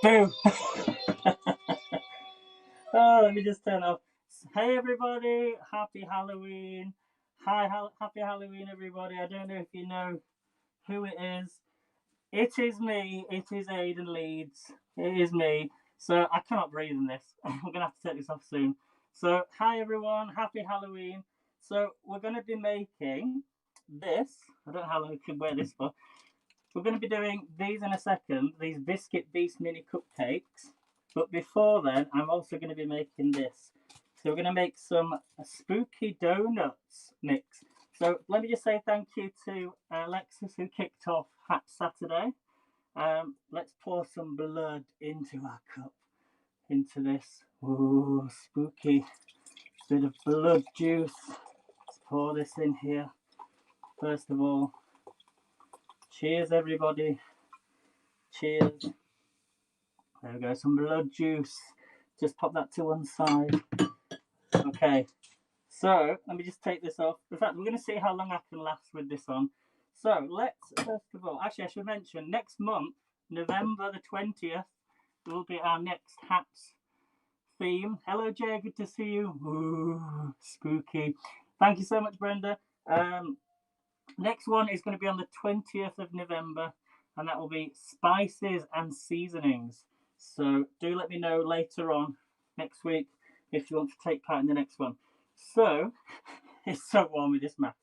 Boo! Oh, let me just turn off. Hey everybody, happy Halloween. Hi, happy Halloween everybody. I don't know if you know who it is. It is me. It is Aiden Leeds. It is me. So I cannot breathe in this. I'm going to have to take this off soon. So hi everyone, happy Halloween. So we're going to be making this. I don't know how long I can wear this for. We're going to be doing these in a second. These Biscuit Beast mini cupcakes. But before then, I'm also going to be making this. So we're going to make some spooky donuts mix. So let me just say thank you to Alexis who kicked off Hat Saturday. Let's pour some blood into our cup, into this. Ooh, spooky bit of blood juice. Let's pour this in here. First of all, cheers everybody. Cheers. There we go, some blood juice. Just pop that to one side. Okay, so let me just take this off. In fact, we're going to see how long I can last with this on. So let's, first of all, actually I should mention, next month, November the 20th, will be our next hats theme. Hello Jay, good to see you. Ooh, spooky. Thank you so much, Brenda. Next one is going to be on the 20th of November, and that will be spices and seasonings. So do let me know later on next week if you want to take part in the next one. So, it's so warm with this mask.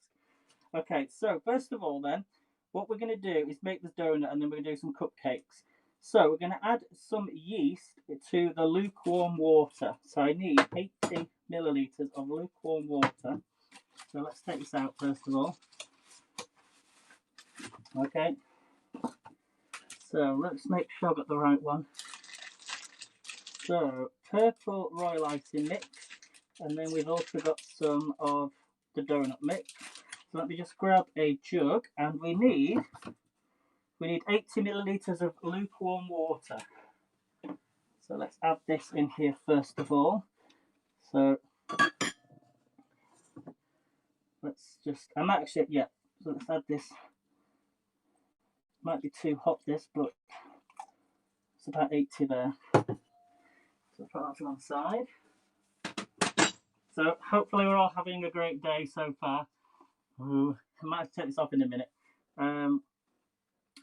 Okay, so first of all then, what we're going to do is make this donut and then we're going to do some cupcakes. So we're going to add some yeast to the lukewarm water. So I need 80 millilitres of lukewarm water. So let's take this out first of all. Okay. So let's make sure I've got the right one. So purple royal icing mix, and then we've also got some of the donut mix. So let me just grab a jug, and we need 80 millilitres of lukewarm water. So let's add this in here first of all. So let's just, I'm actually, yeah, so let's add this. Might be too hot this, but it's about 80 there. So put that to one side. So hopefully we're all having a great day so far. Ooh, I might have to take this off in a minute.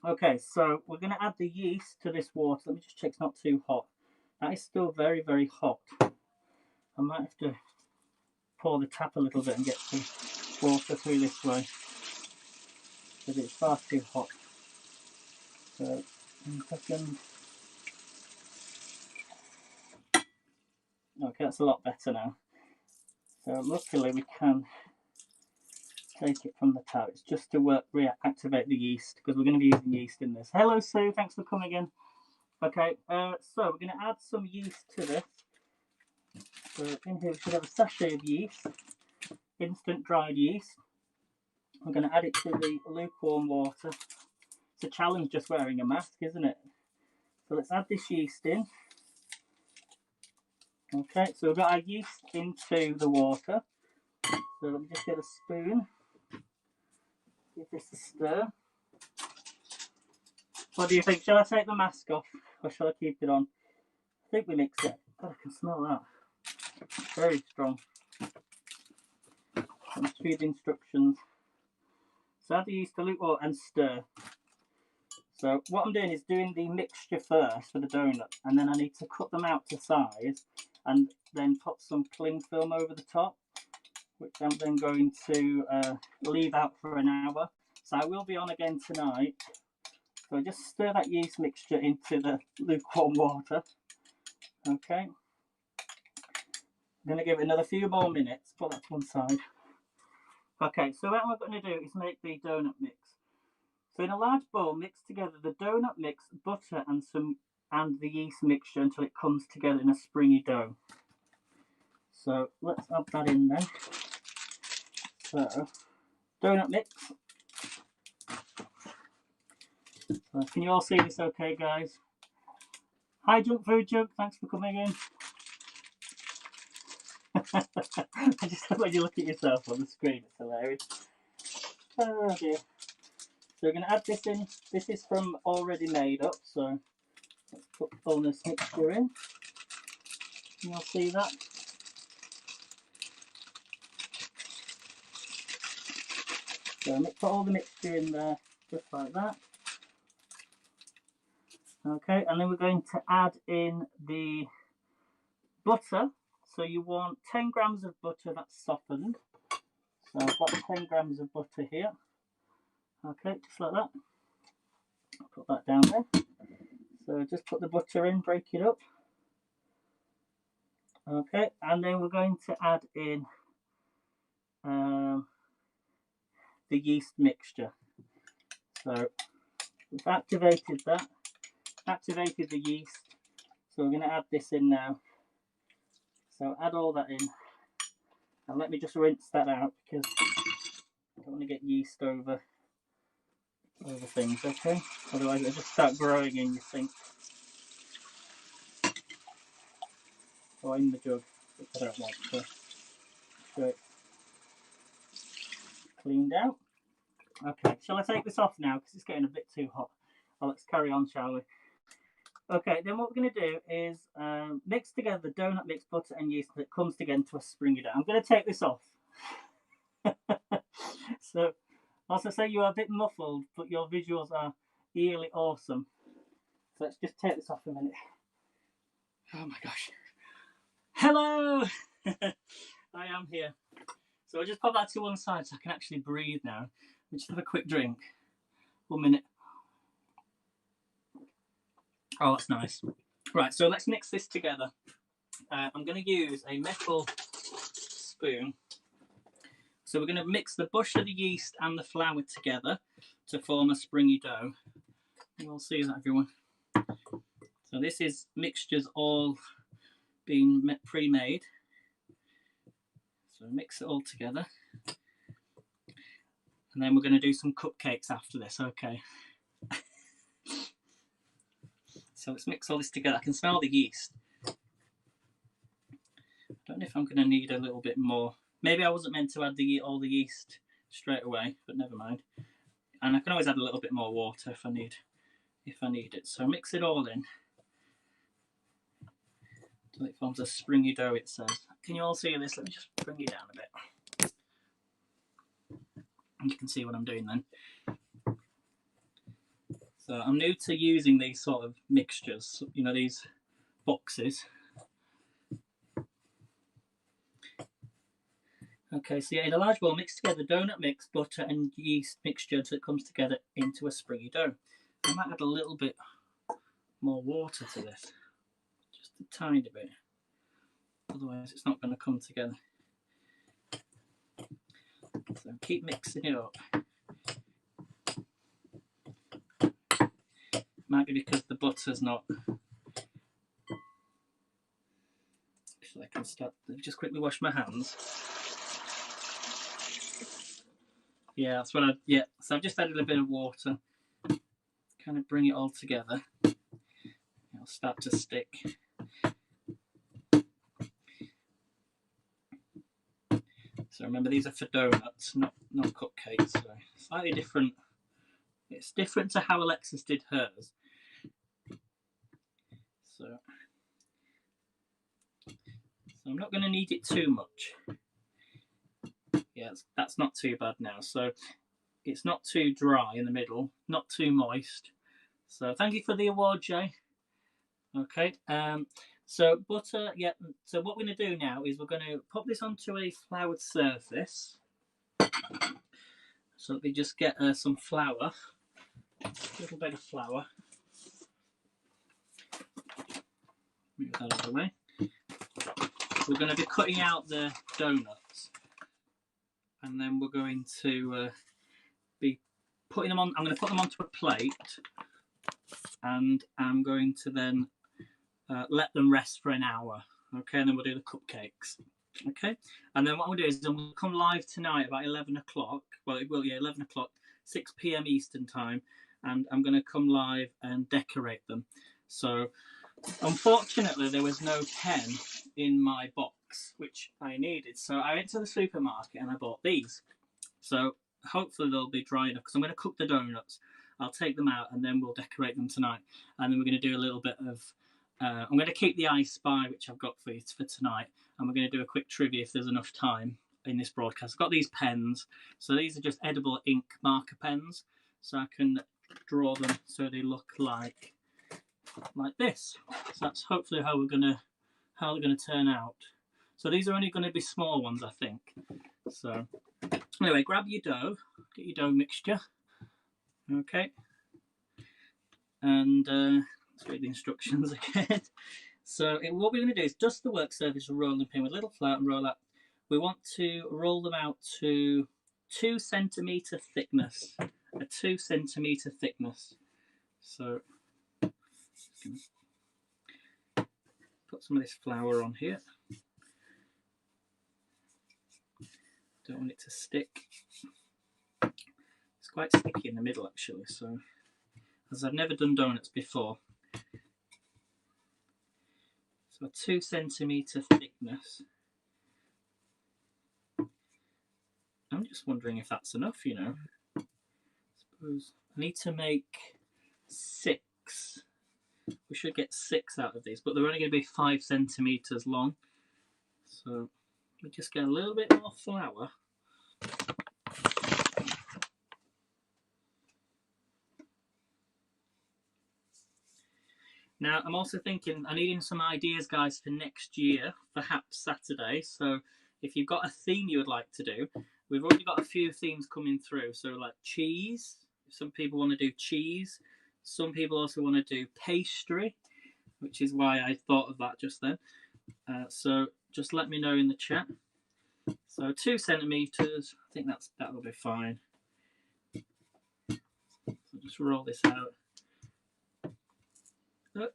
Okay, so we're going to add the yeast to this water. Let me just check it's not too hot. That is still very, very hot. I might have to pour the tap a little bit and get the water through this way, because it's far too hot. So, 1 second. Okay, that's a lot better now. So luckily we can take it from the tap. It's just to reactivate the yeast, because we're going to be using yeast in this. Hello Sue, thanks for coming in. Okay, so we're going to add some yeast to this. So in here we should have a sachet of yeast, instant dried yeast. I'm going to add it to the lukewarm water. It's a challenge just wearing a mask, isn't it? So let's add this yeast in. Okay, so we've got our yeast into the water. So let me just get a spoon. Give this a stir. What do you think? Shall I take the mask off or shall I keep it on? I think we mix it. God, I can smell that. Very strong. Let's read the instructions. So add the yeast to lukewarm and stir. So what I'm doing is doing the mixture first for the donut, and then I need to cut them out to size and then put some cling film over the top, which I'm then going to leave out for an hour. So I will be on again tonight. So just stir that yeast mixture into the lukewarm water. Okay. I'm going to give it another few more minutes. Put that to one side. Okay, so what we're going to do is make the donut mix. So in a large bowl, mix together the donut mix, butter, and the yeast mixture until it comes together in a springy dough. So let's add that in then. So donut mix. So can you all see this okay, guys? Hi, Junk Food Junk, thanks for coming in. I just love when you look at yourself on the screen, it's hilarious. Oh dear. So we're going to add this in. This is from already made up, so Let's put all this mixture in. You'll see that. So put all the mixture in there, just like that. Okay, and then we're going to add in the butter. So you want 10 grams of butter that's softened. So I've got 10 grams of butter here. Okay, just like that. I'll put that down there. So just put the butter in, break it up. Okay, and then we're going to add in the yeast mixture. So we've activated that, activated the yeast. So we're going to add this in now. So add all that in. And let me just rinse that out because I don't want to get yeast over things, okay? Otherwise it'll just start growing in your sink. Or in the jug, which I don't want. So it's cleaned out. Okay, shall I take this off now because it's getting a bit too hot? Well, let's carry on, shall we? Okay, then what we're going to do is mix together the donut mix, butter and yeast that comes together into a springy dough. I'm going to take this off. So, also say you are a bit muffled, but your visuals are really awesome. So let's just take this off a minute. Oh my gosh. Hello! I am here. So I'll just pop that to one side so I can actually breathe now. I'll just have a quick drink. 1 minute. Oh, that's nice. Right, so let's mix this together. I'm going to use a metal spoon. So we're going to mix the butter, the yeast and the flour together to form a springy dough. You'll see that, everyone. So this is mixtures all being pre-made. So mix it all together. And then we're going to do some cupcakes after this, okay? So let's mix all this together. I can smell the yeast. I don't know if I'm going to need a little bit more. Maybe I wasn't meant to add all the yeast straight away, but never mind. And I can always add a little bit more water if I need it. So mix it all in until it forms a springy dough, it says. Can you all see this? Let me just bring it down a bit. And you can see what I'm doing then. So I'm new to using these sort of mixtures, you know, these boxes. Okay, so yeah, in a large bowl, mix together donut mix, butter and yeast mixture until it comes together into a springy dough. I might add a little bit more water to this, just a tiny bit, otherwise it's not going to come together. So keep mixing it up. Might be because the butter's not. So I can start. Just quickly wash my hands. Yeah, that's what I. Yeah, so I've just added a bit of water. Kind of bring it all together. It'll start to stick. So remember, these are for donuts, not cupcakes. So slightly different. It's different to how Alexis did hers. So I'm not going to knead it too much. Yeah, that's not too bad now. So it's not too dry in the middle, not too moist. So thank you for the award, Jay. Okay, so butter, yeah. So what we're going to do now is we're going to pop this onto a floured surface. So we just get some flour, a little bit of flour. Move that out of the way. We're going to be cutting out the donuts, and then we're going to be putting them on. I'm going to put them onto a plate, and I'm going to then let them rest for an hour. Okay, and then we'll do the cupcakes. Okay, and then what we'll do is we'll come live tonight about 11 o'clock. Well, it will, yeah, 11 o'clock, 6 p.m. Eastern time, and I'm going to come live and decorate them. So unfortunately, there was no pen in my box, which I needed. So I went to the supermarket and I bought these. So hopefully they'll be dry enough because I'm going to cook the donuts. I'll take them out and then we'll decorate them tonight. And then we're going to do a little bit of, I'm going to keep the I Spy, which I've got for you for tonight. And we're going to do a quick trivia if there's enough time in this broadcast. I've got these pens. So these are just edible ink marker pens. So I can draw them so they look like this. So that's hopefully how they're gonna turn out. So these are only going to be small ones, I think. So anyway, grab your dough, get your dough mixture. Okay, and let's read the instructions again. So what we're going to do is dust the work surface with a rolling pin with a little flour and roll out. We want to roll them out to 2 centimetre thickness. A 2 centimetre thickness. So put some of this flour on here. Don't want it to stick. It's quite sticky in the middle actually, so as I've never done donuts before. So a 2 centimetre thickness. I'm just wondering if that's enough, you know. I suppose I need to make 6. We should get 6 out of these, but they're only going to be 5 centimetres long. So we just get a little bit more flour. Now, I'm also thinking, I need some ideas, guys, for next year, perhaps Saturday. So if you've got a theme you would like to do, we've already got a few themes coming through. So like cheese, some people want to do cheese. Some people also want to do pastry, which is why I thought of that just then. So just let me know in the chat. So 2 centimetres, I think that'll be fine. So just roll this out. Oh,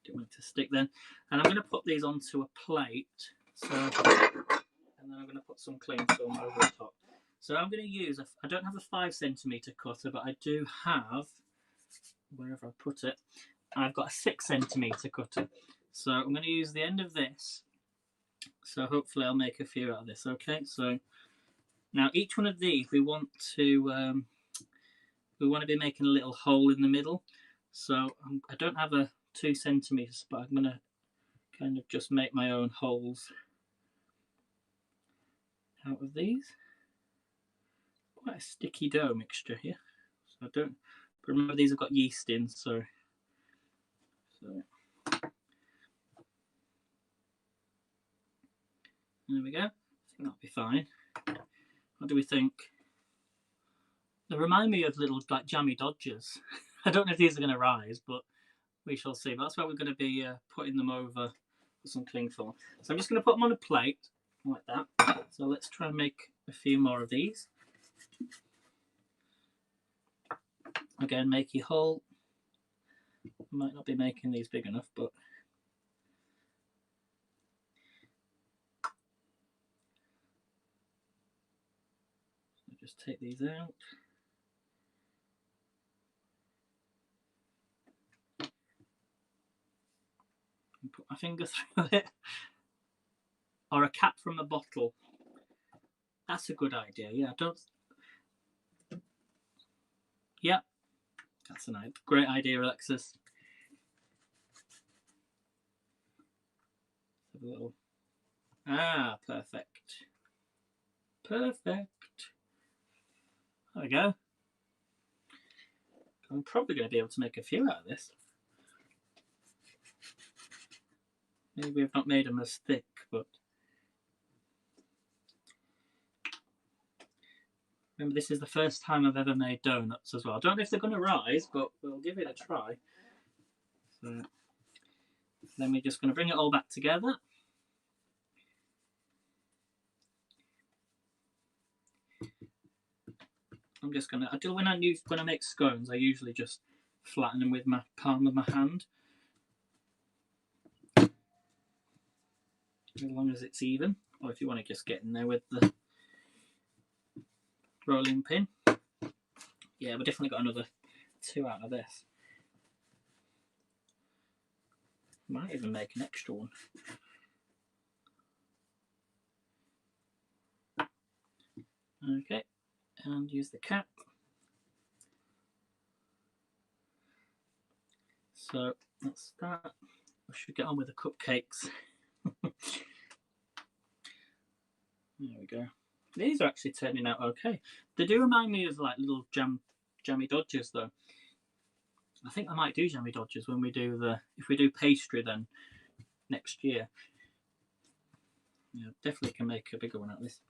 don't want it to stick then. And I'm going to put these onto a plate. So, and then I'm going to put some cling film over the top. So I'm going to use, I don't have a 5 centimetre cutter, but I do have, wherever I put it, I've got a 6 centimetre cutter. So I'm going to use the end of this. So hopefully I'll make a few out of this. Okay, so now each one of these we want to be making a little hole in the middle. So I don't have a 2 centimetres, but I'm going to kind of just make my own holes out of these. Quite a sticky dough mixture here. So but remember these have got yeast in, so there we go. I think that'll be fine. What do we think? They remind me of little like jammy dodgers. I don't know if these are going to rise, but we shall see. But that's why we're going to be putting them over with some cling film. So I'm just going to put them on a plate like that. So let's try and make a few more of these. Again, make your hole. Might not be making these big enough, but I'll just take these out. And put my finger through it. Or a cap from a bottle. That's a good idea. Yeah, yeah, that's a great idea, Alexis. Have a little. Perfect. Perfect. There we go. I'm probably going to be able to make a few out of this. Maybe I've not made them as thick, but remember, this is the first time I've ever made donuts as well. I don't know if they're going to rise, but we'll give it a try. So then we're just going to bring it all back together. I'm just going to, when I make scones, I usually just flatten them with my palm of my hand. As long as it's even, or if you want to just get in there with the rolling pin. Yeah, we've definitely got another 2 out of this. Might even make an extra one. Okay, and use the cap. So let's start. I should get on with the cupcakes. There we go. These are actually turning out okay. They do remind me of like little jammy dodgers though. I think I might do jammy dodgers when we do if we do pastry then next year. Yeah, definitely can make a bigger one out of this.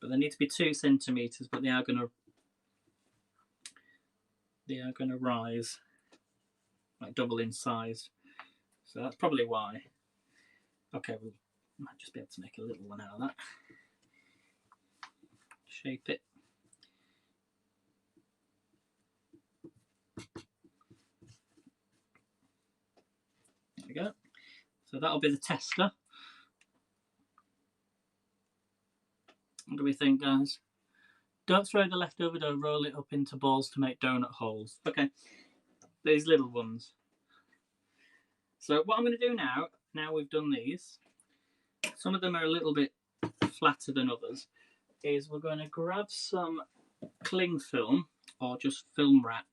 But they need to be 2 centimeters, but they are gonna rise like double in size. So that's probably why. Okay, we might just be able to make a little one out of that. Shape it. There we go. So that'll be the tester. What do we think, guys? Don't throw the leftover dough, roll it up into balls to make donut holes. Okay, these little ones. So what I'm going to do now we've done these, some of them are a little bit flatter than others, is we're going to grab some cling film or just film wrap,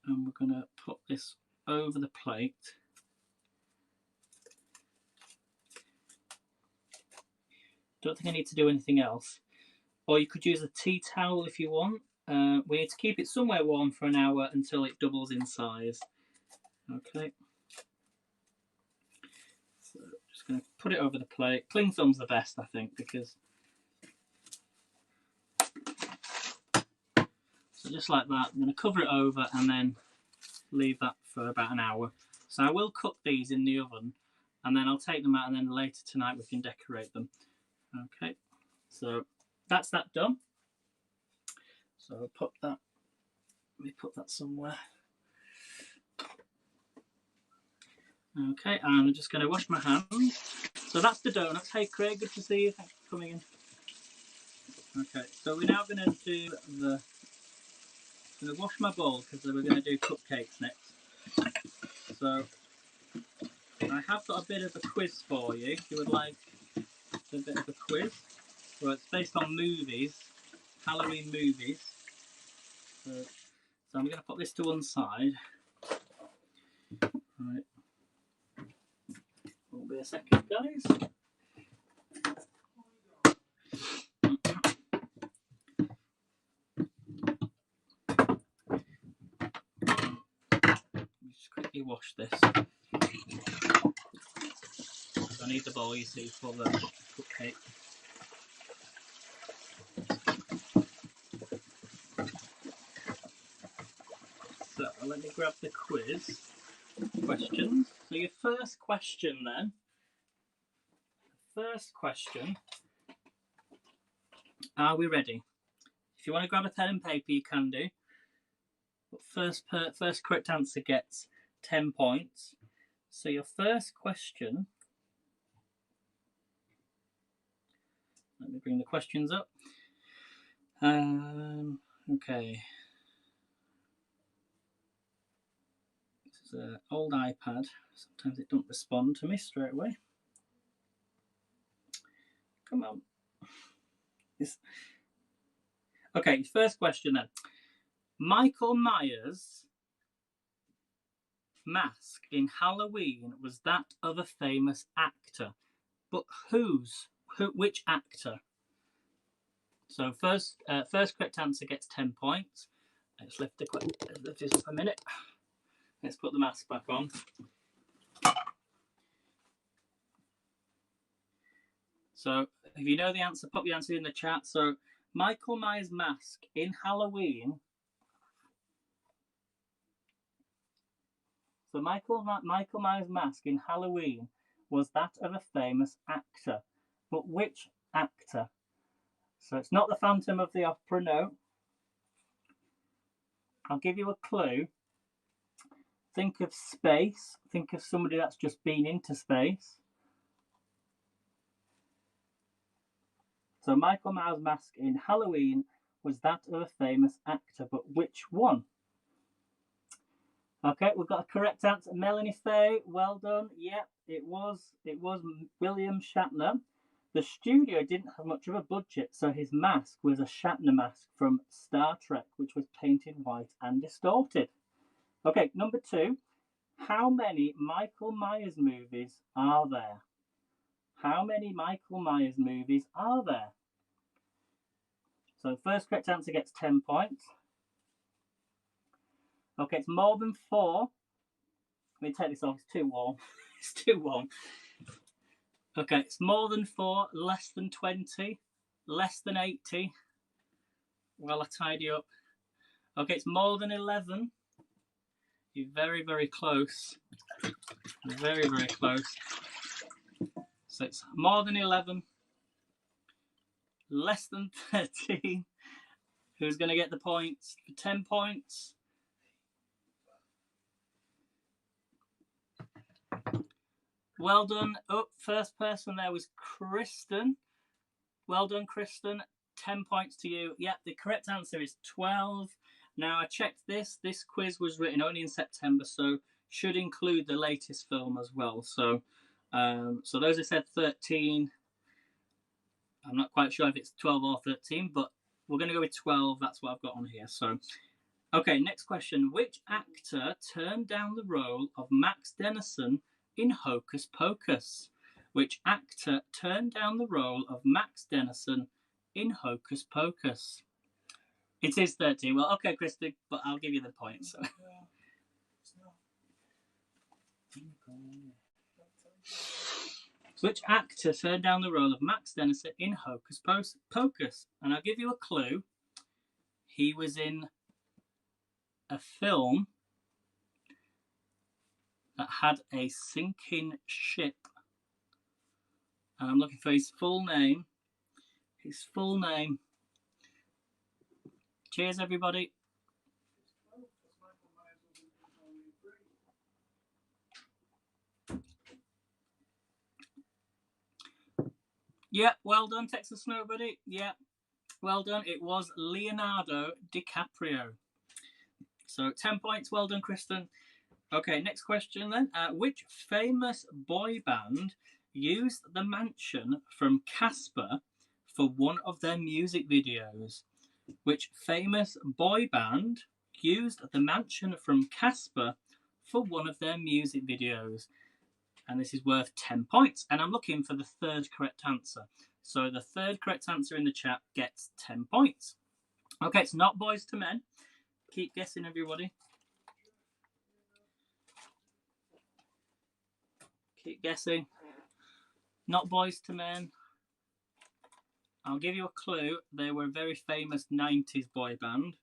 and we're going to put this over the plate. Don't think I need to do anything else. Or you could use a tea towel if you want. We need to keep it somewhere warm for an hour until it doubles in size. Okay. So just going to put it over the plate. Cling film's the best, I think, because... So just like that, I'm going to cover it over and then leave that for about an hour. So I will cook these in the oven, and then I'll take them out, and then later tonight we can decorate them. Okay, so that's that done. So I'll put that, let me put that somewhere. Okay, and I'm just going to wash my hands. So that's the donuts. Hey Craig, good to see you. Thanks for coming in. Okay, so we're now going to do I'm going to wash my bowl because we're going to do cupcakes next. So I have got a bit of a quiz for you if you would like a bit of a quiz. Well, it's based on movies, Halloween movies. So I'm going to put this to one side. Right. Won't be a second, guys. Just quickly wash this. I need the bowl, you see, for the cupcake. So let me grab the quiz questions. So your first question then. First question. Are we ready? If you want to grab a pen and paper, you can do. But first correct answer gets 10 points. So your first question. Let me bring the questions up. Okay. This is an old iPad. Sometimes it don't respond to me straight away. Come on. Okay, first question then. Michael Myers' mask in Halloween was that of a famous actor. But which actor? So first correct answer gets 10 points. Let's lift this up a minute. Let's put the mask back on. So if you know the answer, pop the answer in the chat. So Michael Myers' mask in Halloween. So Michael Myers' mask in Halloween was that of a famous actor. But which actor? So it's not the Phantom of the Opera, no. I'll give you a clue. Think of space. Think of somebody that's just been into space. So Michael Myers' mask in Halloween was that of a famous actor, but which one? Okay, we've got a correct answer. Melanie Faye, well done. Yep, it was William Shatner. The studio didn't have much of a budget, so his mask was a Shatner mask from Star Trek, which was painted white and distorted. Okay, number 2. How many Michael Myers movies are there? How many Michael Myers movies are there? So the first correct answer gets 10 points. Okay, it's more than 4. Let me take this off, it's too warm. It's too warm. Okay, it's more than 4, less than 20, less than 80. Well, I tidy up. Okay, it's more than 11. You're very, very close. Very, very close. So it's more than 11, less than 13. Who's going to get the points? For 10 points. Well done. Oh, first person there was Kristen. Well done, Kristen. 10 points to you. Yep, the correct answer is 12. Now, I checked this. This quiz was written only in September, so should include the latest film as well. So those who said 13, I'm not quite sure if it's 12 or 13, but we're going to go with 12. That's what I've got on here. So, okay, next question. Which actor turned down the role of Max Dennison in Hocus Pocus? Which actor turned down the role of Max Dennison in Hocus Pocus? It is 13. Well, okay, Christy, but I'll give you the points. So. Which actor turned down the role of Max Dennison in Hocus Pocus? And I'll give you a clue. He was in a film that had a sinking ship. And I'm looking for his full name. His full name. Cheers, everybody. Yeah, well done, Texas Snow Buddy. Yeah, well done. It was Leonardo DiCaprio. So 10 points. Well done, Kristen. Okay, next question then. Which famous boy band used the mansion from Casper for one of their music videos? Which famous boy band used the mansion from Casper for one of their music videos? And this is worth 10 points. And I'm looking for the third correct answer. So the third correct answer in the chat gets 10 points. Okay, it's not Boys to Men. Keep guessing, everybody. Keep guessing. Not Boys to Men. I'll give you a clue. They were a very famous 90s boy band.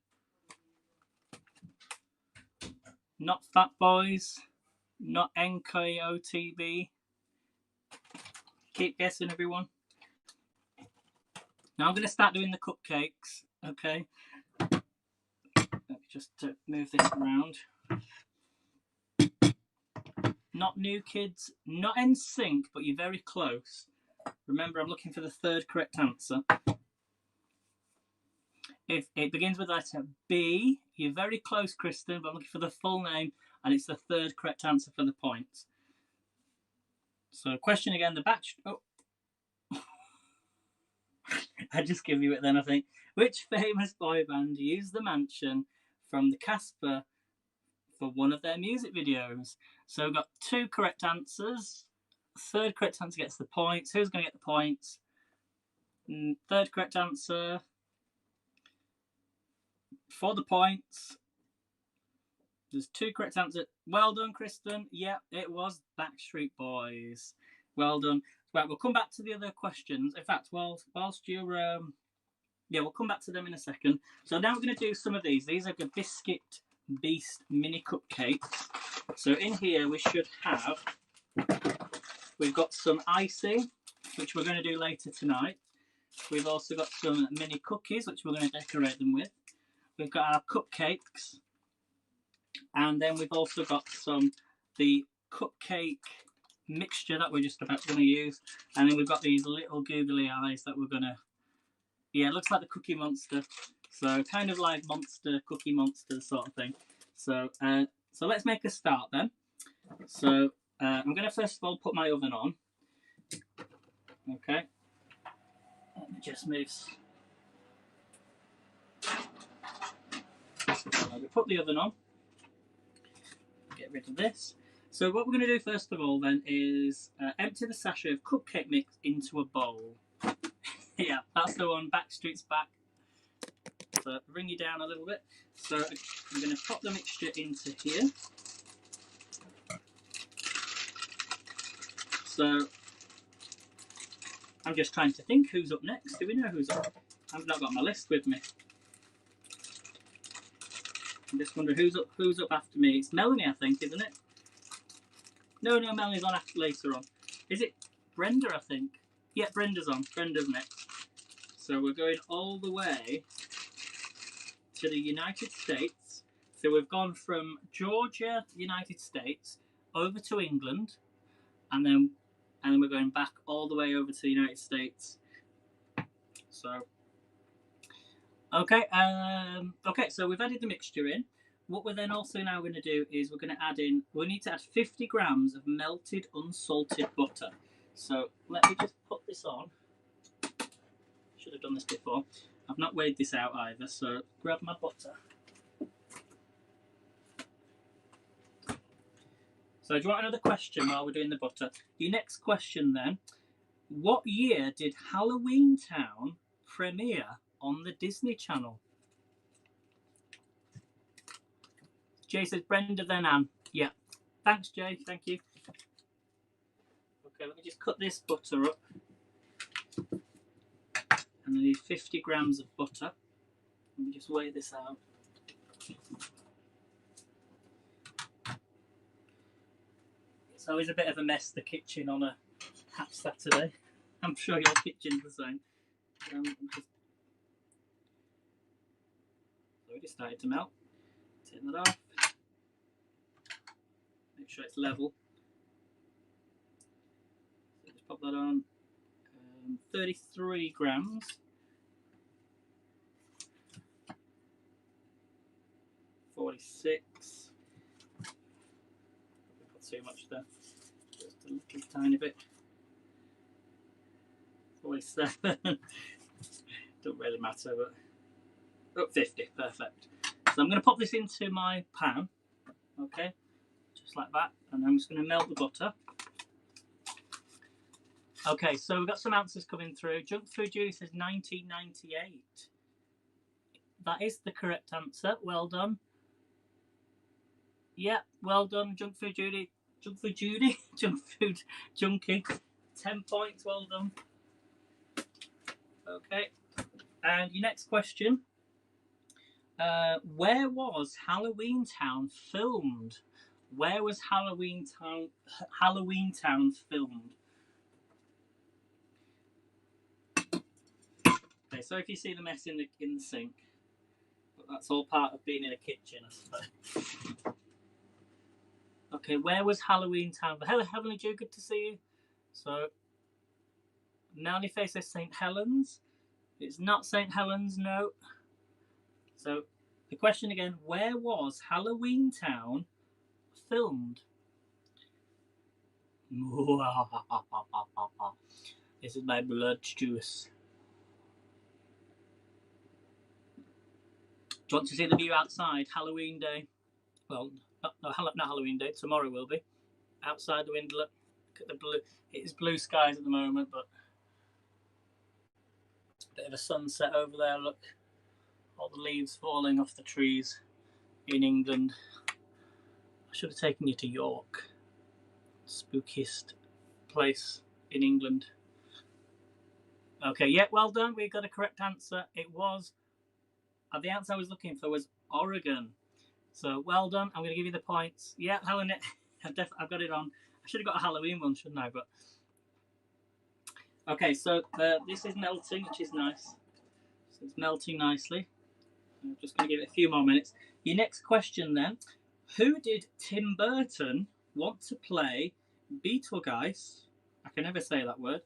Not Fat Boys. Not NKOTB. Keep guessing, everyone. Now I'm going to start doing the cupcakes. Okay. Let me just move this around. Not New Kids. Not NSYNC, but you're very close. Remember, I'm looking for the third correct answer. If it begins with letter B, you're very close, Kristen, but I'm looking for the full name, and it's the third correct answer for the points. So, question again, the batch... Oh. I just give you it then, I think. Which famous boy band used the mansion from the Casper for one of their music videos? So, we've got 2 correct answers. Third correct answer gets the points. Who's going to get the points? Third correct answer... For the points, there's 2 correct answers. Well done, Kristen. Yep, it was Backstreet Boys. Well done. Right, we'll come back to the other questions. In fact, whilst you're... yeah, we'll come back to them in a second. So now we're going to do some of these. These are the Biscuit Beast mini cupcakes. So in here we should have... We've got some icing, which we're going to do later tonight. We've also got some mini cookies, which we're going to decorate them with. We've got our cupcakes, and then we've also got the cupcake mixture that we're just about going to use, and then we've got these little googly eyes that we're going to, yeah, it looks like the Cookie Monster, so kind of like Cookie Monster sort of thing. So so let's make a start then. So I'm going to first of all put my oven on. Okay, Let me just move. We put the oven on. Get rid of this. So what we're going to do first of all then is empty the sachet of cupcake mix into a bowl. Yeah, that's the one. Backstreet's back. So bring you down a little bit. So I'm going to pop the mixture into here. So I'm just trying to think who's up next. Do we know who's up? I've not got my list with me. I'm just wondering who's up after me. It's Melanie, I think, isn't it? No, Melanie's on after later on. Is it Brenda, I think? Yeah, Brenda's on. Brenda's next. So we're going all the way to the United States. So we've gone from Georgia, United States, over to England, and then we're going back all the way over to the United States. So, okay, so we've added the mixture in. What we're then also now going to do is we're going to add in, we need to add 50 grams of melted unsalted butter. So let me just put this on. Should have done this before. I've not weighed this out either, so grab my butter. So do you want another question while we're doing the butter? Your next question then, what year did Halloweentown premiere on the Disney Channel? Jay says Brenda, then Anne. Yeah. Thanks, Jay. Thank you. Okay, let me just cut this butter up. And I need 50 grams of butter. Let me just weigh this out. It's always a bit of a mess, the kitchen on a Happy Saturday. I'm sure your kitchen's the same. So it just started to melt. Turn that off. Make sure it's level. So just pop that on. 33 grams. 46. Put too much there. Just a little tiny bit. 47. Don't really matter, but oh, 50. Perfect. So I'm going to pop this into my pan. Okay, just like that, and I'm just going to melt the butter. Okay, so we've got some answers coming through. Junk Food Judy says 1998. That is the correct answer. Well done. Yeah, well done, Junk Food Judy. Junk Food Judy? Junk Food Junkie. 10 points, well done. Okay, and your next question. Where was Halloweentown filmed? Where was Halloweentown filmed? Okay, so if you see the mess in the sink, but that's all part of being in a kitchen, I suppose. Okay, where was Halloweentown? Hello, Heavenly Jew, good to see you. So, Melanie Face says St. Helens. It's not St. Helens, no. So, the question again, where was Halloweentown filmed? This is my blood juice. Do you want to see the view outside? Halloween day. Well, not Halloween day. Tomorrow will be. Outside the window, look at the blue. It is blue skies at the moment, but a bit of a sunset over there. Look, all the leaves falling off the trees in England. I should have taken you to York, spookiest place in England. Okay, yeah, well done. We got a correct answer. It was. The answer I was looking for was Oregon. So well done. I'm going to give you the points. Yeah, Helen, I've got it on. I should have got a Halloween one, shouldn't I? But okay, so this is melting, which is nice. So it's melting nicely. I'm just going to give it a few more minutes. Your next question then: who did Tim Burton want to play Beetlejuice? I can never say that word.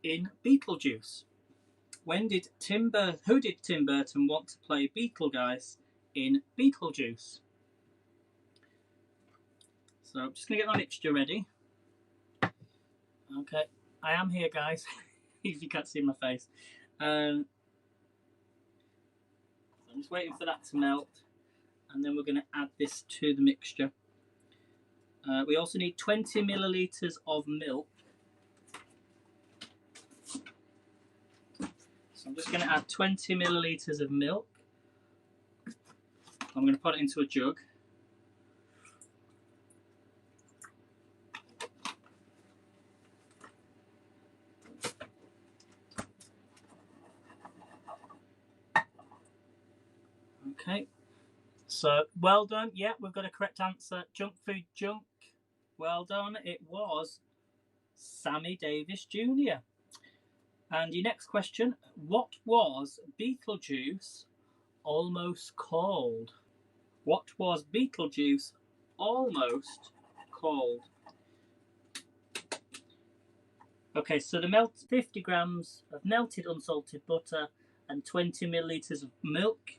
In Beetlejuice. Who did Tim Burton want to play Beetlejuice in Beetlejuice? So I'm just going to get my mixture ready. Okay, I am here, guys. if you can't see my face. I'm just waiting for that to melt, and then we're going to add this to the mixture. We also need 20 millilitres of milk. So I'm just going to add 20 millilitres of milk. I'm going to put it into a jug. Okay, so well done. Yeah, we've got a correct answer. Junk food junk. Well done. It was Sammy Davis Jr. And your next question, what was Beetlejuice almost called? What was Beetlejuice almost called? Okay, so the 50 grams of melted unsalted butter and 20 millilitres of milk.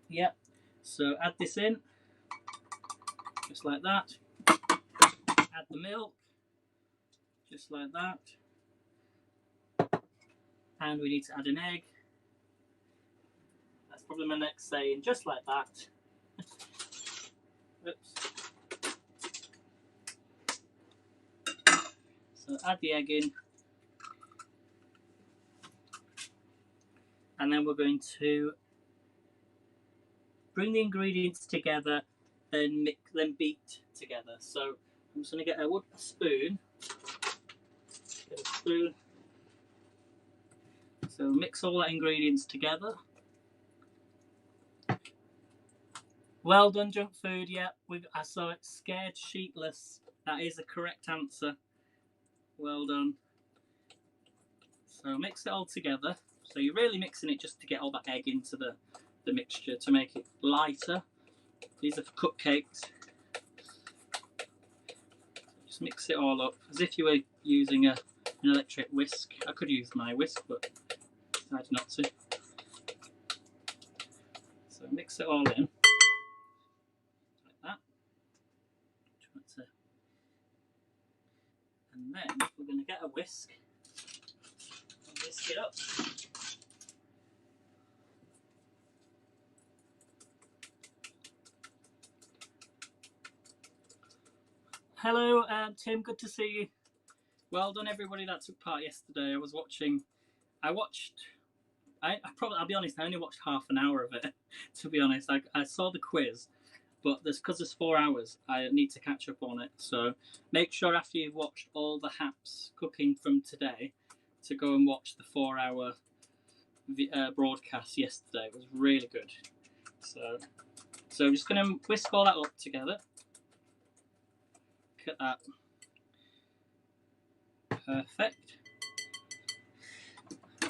Yep, so add this in, just like that. Add the milk, just like that. And we need to add an egg. That's probably my next saying, just like that. Oops. So add the egg in. And then we're going to bring the ingredients together, then beat together. So I'm just going to get a spoon. Get a spoon. So mix all the ingredients together. Well done, junk food. Yeah, I saw it. Scared sheetless. That is the correct answer. Well done. So mix it all together. So you're really mixing it just to get all that egg into the mixture to make it lighter. These are for cupcakes. Just mix it all up as if you were using an electric whisk. I could use my whisk, but I decided not to. So mix it all in like that. And then we're going to get a whisk and whisk it up. Hello, Tim. Good to see you. Well done, everybody that took part yesterday. I'll be honest, I only watched half an hour of it. To be honest, I saw the quiz, but because there's 4 hours, I need to catch up on it. So make sure after you've watched all the Haps cooking from today, to go and watch the 4-hour broadcast yesterday. It was really good. So I'm just going to whisk all that up together. Look at that. Perfect.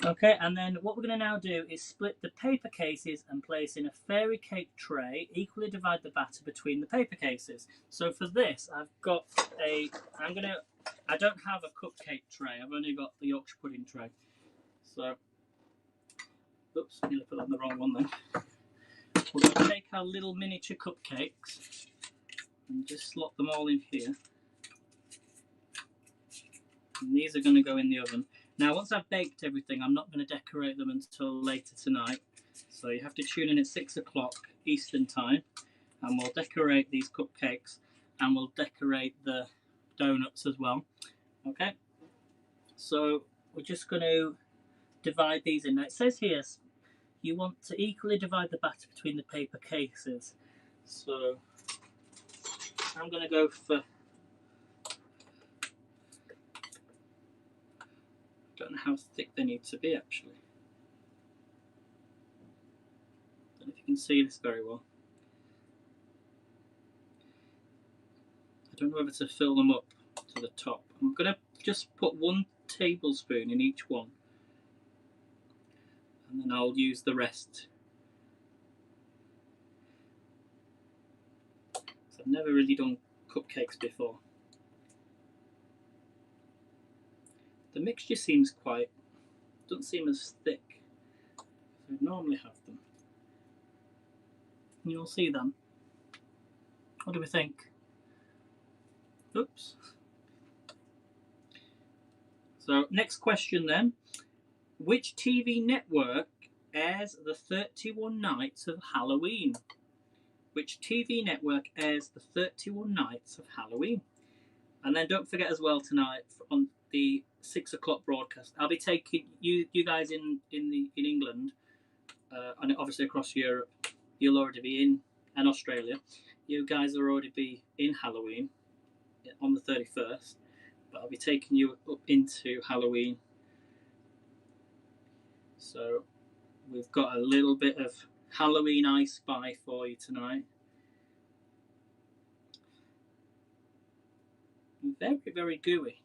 Okay, and then what we're going to now do is split the paper cases and place in a fairy cake tray. Equally divide the batter between the paper cases. So for this, I don't have a cupcake tray. I've only got the Yorkshire pudding tray. So, oops, I nearly put on the wrong one then. We're going to take our little miniature cupcakes and just slot them all in here. And these are going to go in the oven. Now, once I've baked everything, I'm not going to decorate them until later tonight. So you have to tune in at 6 o'clock Eastern time, and we'll decorate these cupcakes, and we'll decorate the donuts as well. Okay, so we're just going to divide these in. Now, it says here you want to equally divide the batter between the paper cases. So I'm going to go for, I don't know how thick they need to be actually. I don't know if you can see this very well. I don't know whether to fill them up to the top. I'm going to just put 1 tablespoon in each one, and then I'll use the rest. So I've never really done cupcakes before. The mixture seems doesn't seem as thick as I normally have them. You'll see them. What do we think? Oops. So next question then. Which TV network airs the 31 Nights of Halloween? Which TV network airs the 31 Nights of Halloween? And then don't forget as well tonight on the 6 o'clock broadcast, I'll be taking you guys in England, and obviously across Europe. You'll already be in, and Australia. You guys will already be in Halloween on the 31st, but I'll be taking you up into Halloween. So we've got a little bit of Halloween I Spy for you tonight. Very, very gooey.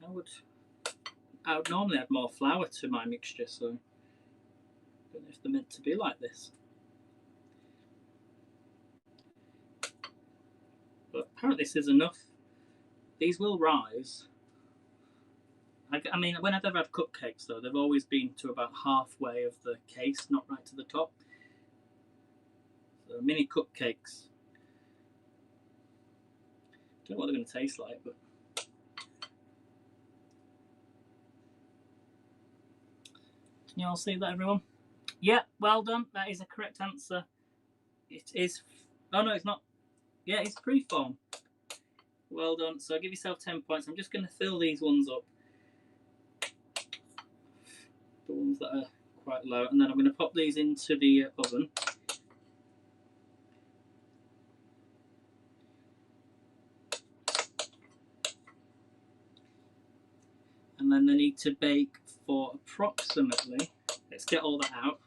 I would normally add more flour to my mixture, so I don't know if they're meant to be like this. But apparently this is enough. These will rise. I mean, when I've ever had cupcakes, though, they've always been to about halfway of the case, not right to the top. So mini cupcakes. Don't know what they're going to taste like, but can you all see that, everyone? Yeah, well done. That is a correct answer. It is. Oh no, it's not. Yeah, it's freeform. Well done. So give yourself 10 points. I'm just going to fill these ones up. The ones that are quite low, and then I'm going to pop these into the oven. And then they need to bake for approximately, let's get all that out.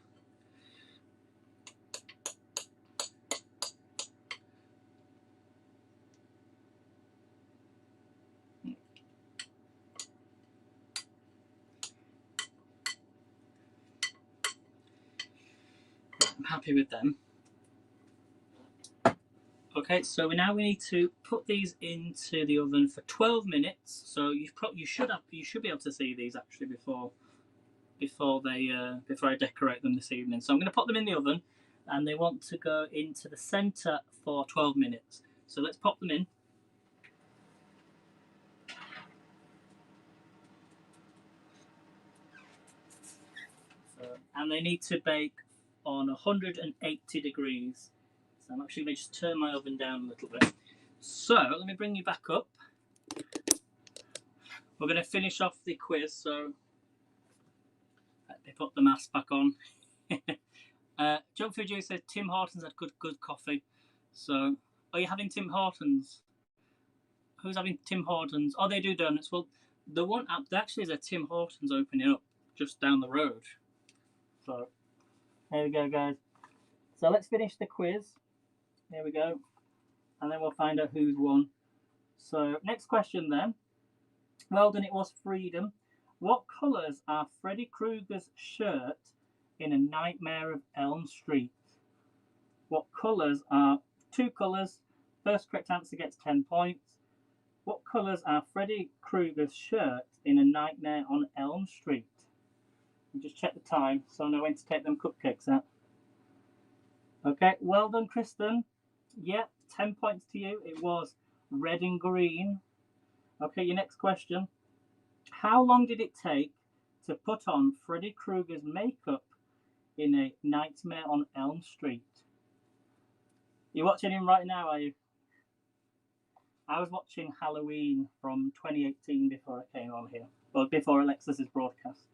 I'm happy with them. Okay, so now we need to put these into the oven for 12 minutes. So you should be able to see these actually before I decorate them this evening. So I'm going to put them in the oven, and they want to go into the center for 12 minutes. So let's pop them in. And they need to bake on 180 degrees. So I'm actually going to just turn my oven down a little bit. So let me bring you back up. We're going to finish off the quiz, so let me put the mask back on. Junk Food Juice says Tim Hortons had good coffee. So, are you having Tim Hortons? Who's having Tim Hortons? Oh, they do donuts. Well, the one there actually is a Tim Hortons opening up just down the road. So, there we go, guys. So let's finish the quiz. There we go. And then we'll find out who's won. So, next question then. Well done, it was Freedom. What colours are Freddy Krueger's shirt in A Nightmare of Elm Street? What colours are... 2 colours. First correct answer gets 10 points. What colours are Freddy Krueger's shirt in A Nightmare on Elm Street? I'll just check the time so I know when to take them cupcakes out. Okay, well done, Kristen. Yep, 10 points to you. It was red and green. Okay, your next question. How long did it take to put on Freddy Krueger's makeup in A Nightmare on Elm Street? You're watching him right now, are you? I was watching Halloween from 2018 before I came on here. Well, before Alexis's broadcast.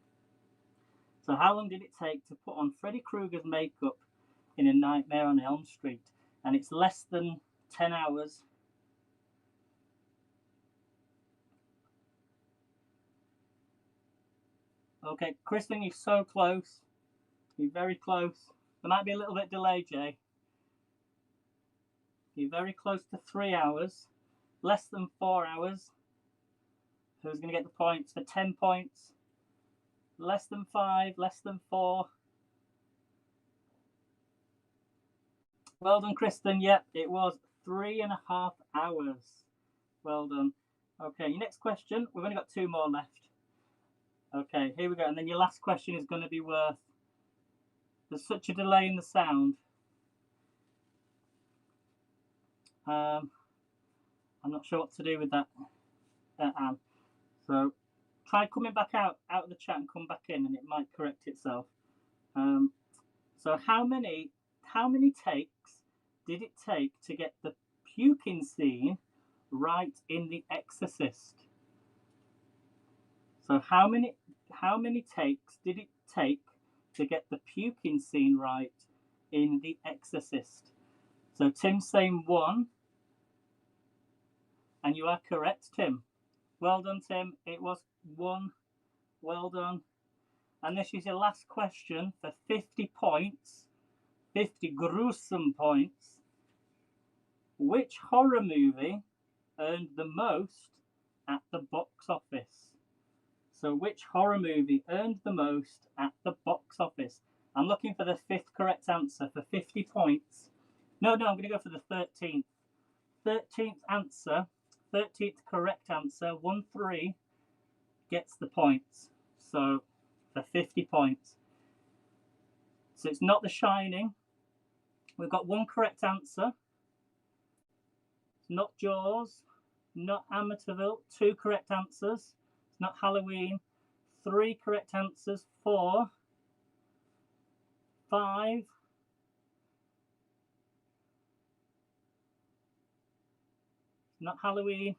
So how long did it take to put on Freddy Krueger's makeup in A Nightmare on Elm Street? And it's less than 10 hours. Okay, Kristen, you're so close. You're very close. There might be a little bit delay, Jay. You're very close to 3 hours. Less than 4 hours. Who's going to get the points for 10 points? Less than 5, less than 4. Well done, Kristen. Yep, it was 3.5 hours. Well done. Okay, your next question. We've only got 2 more left. Okay, here we go. And then your last question is going to be worth... There's such a delay in the sound. I'm not sure what to do with that, Anne. So try coming back out of the chat and come back in, and it might correct itself. So how many takes did it take to get the puking scene right in The Exorcist? So how many takes did it take to get the puking scene right in The Exorcist? So Tim's saying 1, and you are correct, Tim. Well done, Tim. It was 1. Well done. And this is your last question for 50 points. 50 gruesome points. Which horror movie earned the most at the box office? So which horror movie earned the most at the box office? I'm looking for the 5th correct answer for 50 points. No, I'm going to go for the 13th. 13th answer, 13th correct answer, 1-3, gets the points. So for 50 points. So it's not The Shining. We've got 1 correct answer. It's not Jaws, not Amityville. 2 correct answers. It's not Halloween. 3 correct answers. 4, 5, 's not Halloween.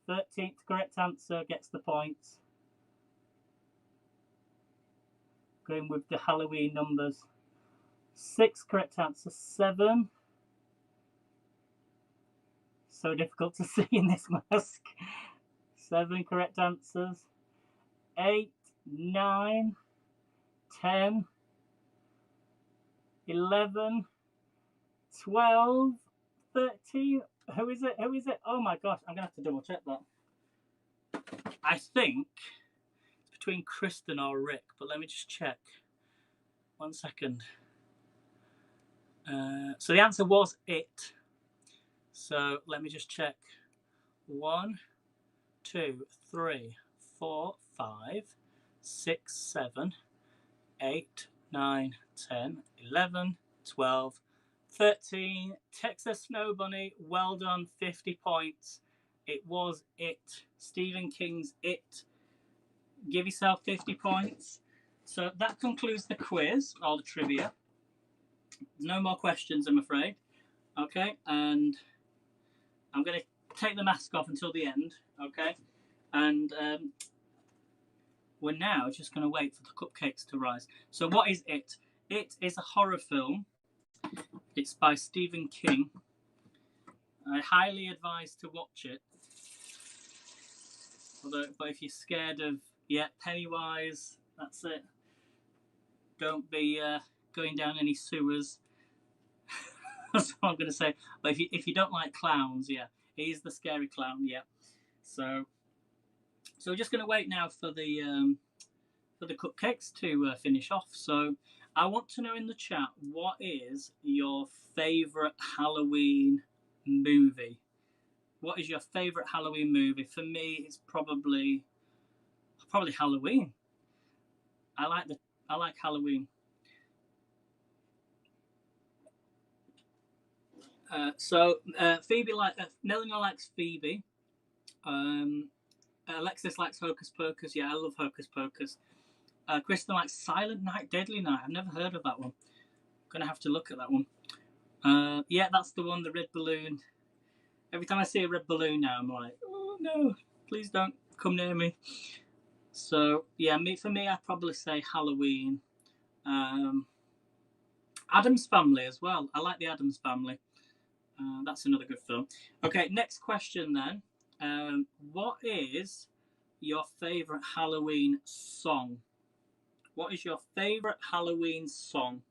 13th correct answer gets the points. Going with the Halloween numbers. 6 correct answer. 7. So difficult to see in this mask. 7 correct answers. 8, 9, 10, 11, 12, 13. Who is it? Oh my gosh, I'm going to have to double check that. I think it's between Kristen or Rick, but let me just check. 1 second. So the answer was It. So let me just check. 1, 2, 3, 4, 5, 6, 7, 8, 9, 10, 11, 12, 13. Texas Snow Bunny, well done, 50 points. It was It. Stephen King's It. Give yourself 50 points. So that concludes the quiz, or the trivia. No more questions, I'm afraid. Okay, and I'm going to take the mask off until the end, okay? And we're now just going to wait for the cupcakes to rise. So what is It? It is a horror film. It's by Stephen King. I highly advise to watch it. But if you're scared of, Pennywise, that's it. Don't be going down any sewers. That's what I'm going to say. But if you don't like clowns, he's the scary clown, So we're just going to wait now for the cupcakes to finish off. So I want to know in the chat, what is your favourite Halloween movie? What is your favourite Halloween movie? For me, it's probably Halloween. I like Halloween. Phoebe Melanie likes Phoebe. Alexis likes Hocus Pocus. Yeah, I love Hocus Pocus. Kristen likes Silent Night, Deadly Night. I've never heard of that one. I'm gonna have to look at that one. That's the one, the red balloon. Every time I see a red balloon now, I'm like, oh no, please don't come near me. So for me, I'd probably say Halloween. Addams Family as well. I like the Addams Family. That's another good film. Okay, next question then. What is your favourite Halloween song? What is your favourite Halloween song?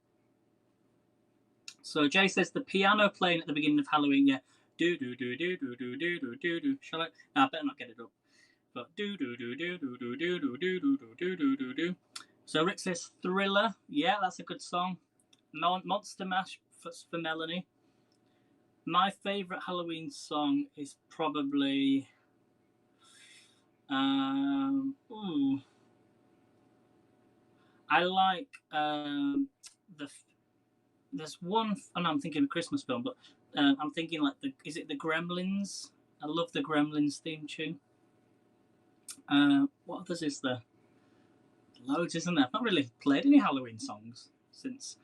So Jay says the piano playing at the beginning of Halloween, do do do do do do do do do do. Shall I? No, I better not get it up. But do do do do do do do do do do do do do do. So Rick says Thriller. Yeah, that's a good song. Monster Mash for Melanie. My favourite Halloween song is probably I like there's one. I know I'm thinking of a Christmas film, but I'm thinking like is it the Gremlins? I love the Gremlins theme tune. What others is there? Loads, isn't there? I've not really played any Halloween songs since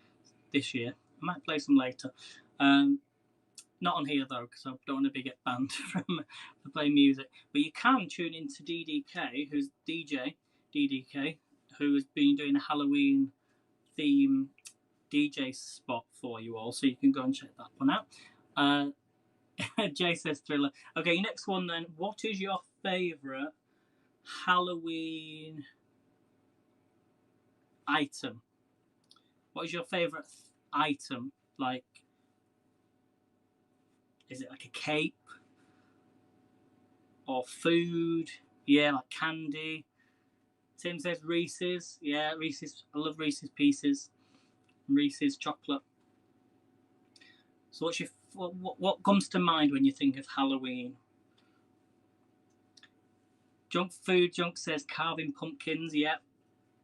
this year. I might play some later. Not on here though, because I don't want to get banned from playing music. But you can tune into DDK, who's DJ DDK, who has been doing a Halloween theme DJ spot for you all, so you can go and check that one out. Jay says Thriller. Okay, next one then. What is your favourite Halloween item? What is your favourite item? Like, is it like a cape or food? Yeah, like candy. Tim says Reese's. Yeah, Reese's. I love Reese's Pieces. Reese's chocolate. So what comes to mind when you think of Halloween? Junk says carving pumpkins. Yeah,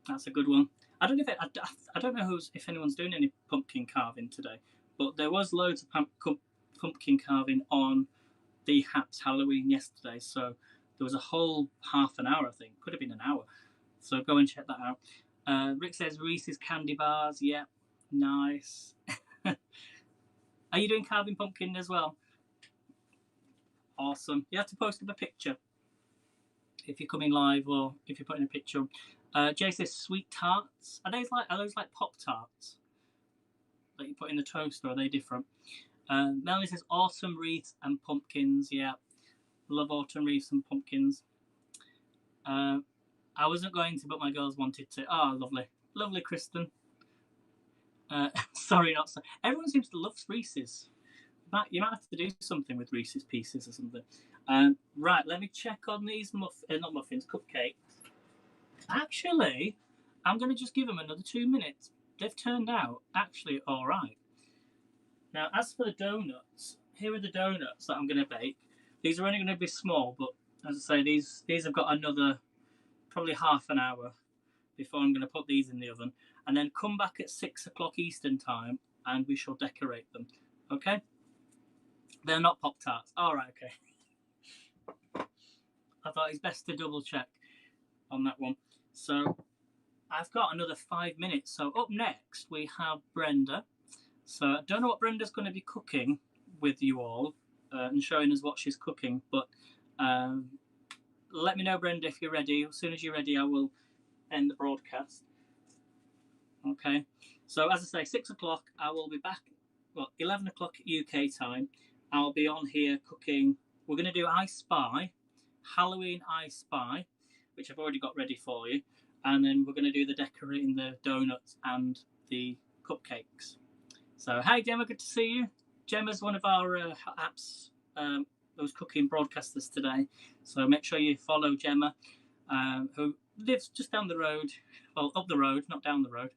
that's a good one. I don't know if anyone's doing any pumpkin carving today, but there was loads of pumpkin carving on the Haps Halloween yesterday. So there was a whole half an hour, I think. Could have been an hour. So go and check that out. Rick says Reese's candy bars. Yeah, nice. Are you doing carving pumpkin as well? Awesome. You have to post up a picture if you're coming live or if you're putting a picture. Jay says sweet tarts. Are those like Pop Tarts that you put in the toaster? Or are they different? Melanie says autumn wreaths and pumpkins. Yeah, love autumn wreaths and pumpkins. I wasn't going to, but my girls wanted to. Oh, lovely, Kristen. Sorry, not so. Everyone seems to love Reese's. You might have to do something with Reese's Pieces or something. Right, let me check on these cupcakes. Actually, I'm going to just give them another 2 minutes. They've turned out actually all right. Now, as for the donuts, here are the donuts that I'm going to bake. These are only going to be small, but as I say, these have got another probably half an hour before I'm going to put these in the oven, and then come back at 6 o'clock Eastern time, and we shall decorate them. Okay? They're not Pop-Tarts. All right, okay. I thought it's best to double check on that one. So I've got another 5 minutes. So up next we have Brenda. So I don't know what Brenda's going to be cooking with you all and showing us what she's cooking, but let me know, Brenda, if you're ready. As soon as you're ready, I will end the broadcast. Okay. So as I say, 6 o'clock, I will be back. Well, 11 o'clock UK time. I'll be on here cooking. We're going to do I Spy, Halloween I Spy, which I've already got ready for you. And then we're going to do the decorating the donuts and the cupcakes. So, hi, Gemma, good to see you. Gemma's one of our apps, those cooking broadcasters today. So make sure you follow Gemma, who lives just down the road, well, up the road, not down the road,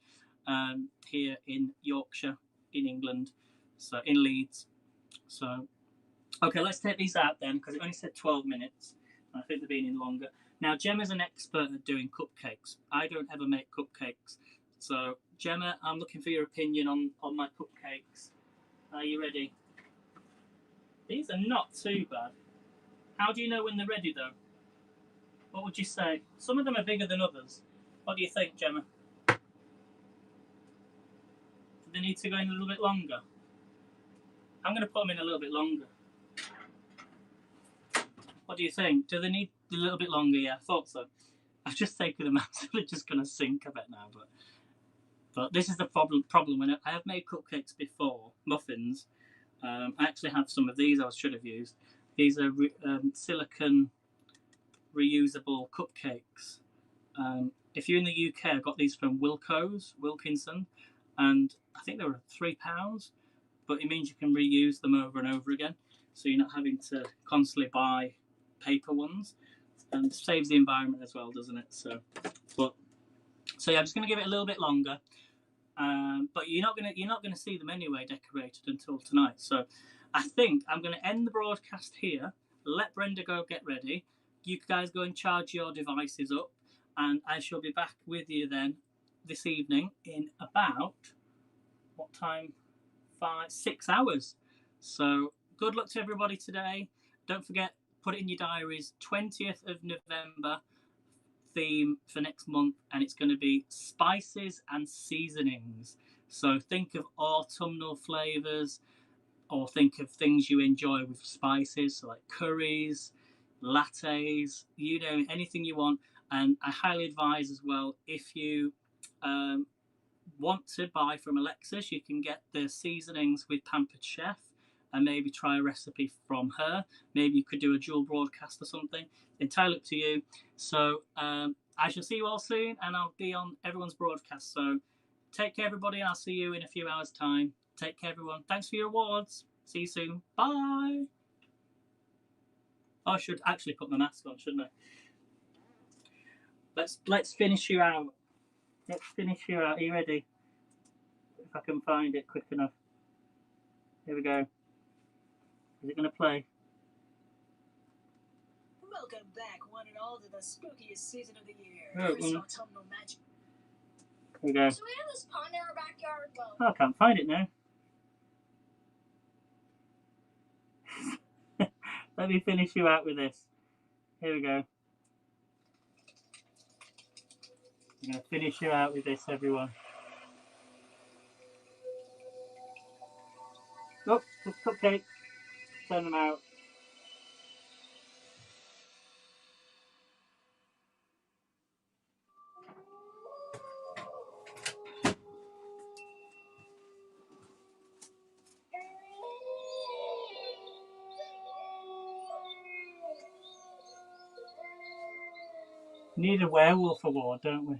here in Yorkshire, in England, so in Leeds. So, okay, let's take these out then, because it only said 12 minutes. I think they've been in longer. Now, Gemma's an expert at doing cupcakes. I don't ever make cupcakes. So, Gemma, I'm looking for your opinion on my cupcakes. Are you ready? These are not too bad. How do you know when they're ready, though? What would you say? Some of them are bigger than others. What do you think, Gemma? Do they need to go in a little bit longer? I'm going to put them in a little bit longer. What do you think? Do they need a little bit longer? Yeah, I thought so. I've just taken them out, so they're just going to sink a bit now. But this is the problem. When I have made cupcakes before, muffins. I actually have some of these I should have used. These are silicone reusable cupcakes. If you're in the UK, I got these from Wilkinson, and I think they were £3. But it means you can reuse them over and over again, so you're not having to constantly buy paper ones, and it saves the environment as well, doesn't it? So yeah, I'm just going to give it a little bit longer, but you're not going to see them anyway decorated until tonight. So I think I'm going to end the broadcast here. Let Brenda go get ready. You guys go and charge your devices up, and I shall be back with you then this evening in about what time? 6 hours. So good luck to everybody today. Don't forget, put it in your diaries, 20th of November, theme for next month, and it's going to be spices and seasonings. So think of autumnal flavours, or think of things you enjoy with spices, so like curries, lattes, you know, anything you want. And I highly advise as well, if you want to buy from Alexis, you can get the seasonings with Pampered Chef and maybe try a recipe from her. Maybe you could do a dual broadcast or something. Entirely up to you. So I shall see you all soon, and I'll be on everyone's broadcast. So take care, everybody, and I'll see you in a few hours' time. Take care, everyone. Thanks for your awards. See you soon. Bye. I should actually put my mask on, shouldn't I? Let's finish you out. Let's finish you out. Are you ready? If I can find it quick enough. Here we go. Is it going to play? Welcome back, one and all, to the spookiest season of the year. Autumnal magic. Here we go. So we have this pond in our backyard, though. Oh, I can't find it now. Let me finish you out with this. Here we go. I'm going to finish you out with this, everyone. Oh, cupcakes. Turn them out. Need a werewolf award, don't we?